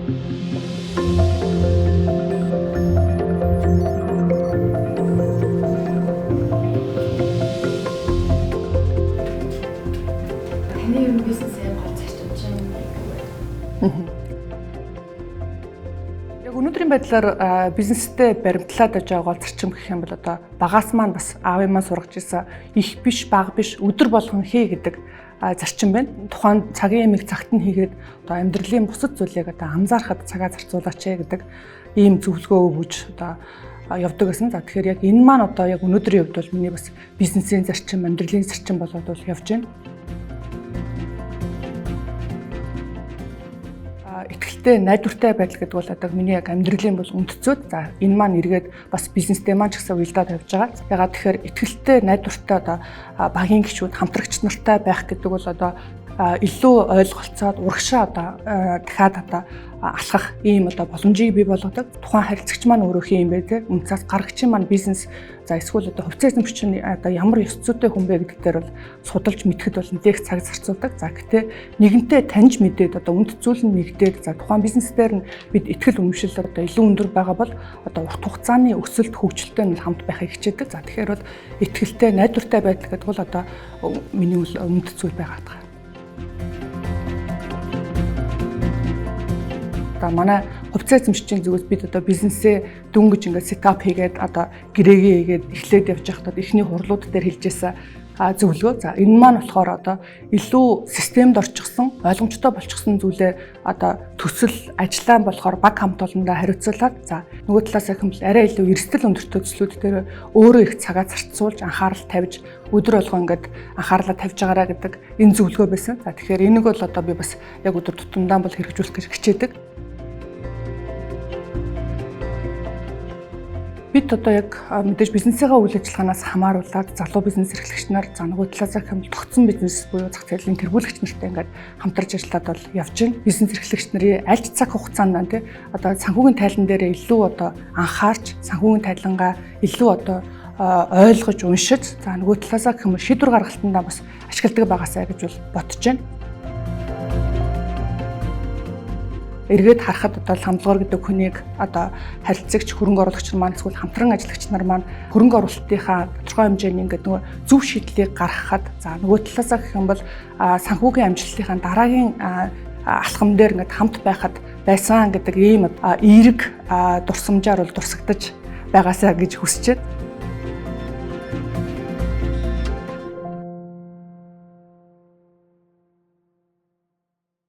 Таны бизнесээ гол зарчимч юм байна. Яг өнөөдрийн байдлаар бизнестэй баримтлаад байж байгаа гол зарчим гэх юм бол одоо багаас маань бас аавын маань сургаж ирсэн их биш бага биш өдөр болгон хий гэдэг зарчим байна. Тухайн цагийн ямиг цагт нь хийгээд одоо амьдралын бусад зүйлийг одоо анзаархад цагаа зарцуулаач гэдэг ийм зөвлөгөө өгж одоо явдаг гэсэн. За тэгэхээр яг энэ маань одоо яг өнөөдрийн хувьд бол миний бас бизнесийн зарчим, амьдралын зарчим болоод бол явж байна. Итгэлтэй, найдвартай байдал гэдэг бол одоо миний яг амьдралын бол үндцүүд. За энэ маань эргээд бас бизнестэй маань ч гэсэн уялдаад явж байгаа. Ягаад тэгэхээр итгэлтэй, найдвартай одоо багийн гишүүд, хамтрагч нартай байх гэдэг бол одоо илүү ойлголцоод урагшаа одоо дахиад одоо алхах ийм одоо боломжийг бий болгодог. Тухайн харилцагч маань өөрөө хин юм бэ те. Үнцээс гаргагчийн маань бизнес за эсвэл одоо хувьцаа эзэмшигч нь одоо ямар ёс зүйтэй хүн бэ гэдэг дээр бол судалж мэдэхэд бол нэгэх цаг зарцуулдаг. За гэтээ нэгэнтээ таньж мэдээд одоо үнд зүйл нь нэгдээд за тухайн бизнес дээр нь бид итгэл үнэмшил одоо илүү өндөр байгаа бол одоо урт хугацааны өсөлт хөгжилтэй нь хамт байхыг хичээдэг. За тэгэхээр бол итгэлтэй, найдвартай байдал гэдэг бол одоо миний үнд зүйл байгаа гэх. Манай хувьцаа эзэмшигчийн зүгээс бид одоо бизнесээ дөнгөж ингээд сетап хийгээд одоо гэрээгээ хийгээд эхлээд явж байхдаа эхний хурлууд дээр хэлжсэн зөвлөгөө. За энэ маань болохоор одоо илүү системд орчихсон, ойлгомжтой болчихсон зүйлээ одоо төсөл ажиллаан болохоор баг хамт олондоо хариуцуулаад за нөгөө талаас ахимл арай илүү эрсдэл өндөртэй төслүүд дээр өөрөө их цагаа зарцуулж анхаарал тавьж өдөр болгоо ингээд анхаарлаа тавьж байгаараа гэдэг энэ зөвлөгөө байсан. За тэгэхээр энийг бол одоо би бас яг өдөр тутамдаа бол хэрэгжүүлэх гэж хичээдэг. Бид одоо яг мэдээж бизнесийнхаа үйл ажиллагаанаас хамааруулаад залуу бизнес эрхлэгч нар за нөгөө талаас хэмэл тогтсон бизнес буюу зах зээлийн тэргүүлэгч нартай ингээд хамтарч ажиллаад бол явж байна. Бизнес эрхлэгч нарын аль ч цаг хугацаанд тий одоо санхүүгийн тайлан дээр илүү одоо анхаарч санхүүгийн тайлангаа илүү одоо ойлгож уншиж за нөгөө талаас хэмэл шийдвэр гаргалтандаа бас ашигладаг байгаасаа гэж бол бодож байна. Эргээд харахад одоо хамдлагор гэдэг хүнийг одоо харилцагч хөрөнгө оруулагч нар маань эсвэл хамтран ажиллагч нар маань хөрөнгө оруулалтынхаа тодорхой хэмжээний ингээд нөгөө зөв шийдлийг гаргахад за нөгөө талаасаа гэх юм бол санхүүгийн амжилтынхаа дараагийн алхам дээр ингээд хамт байхад байсан гэдэг ийм эерэг дурсамжаар бол дурсагдаж байгаасаа гэж хүсэж байна.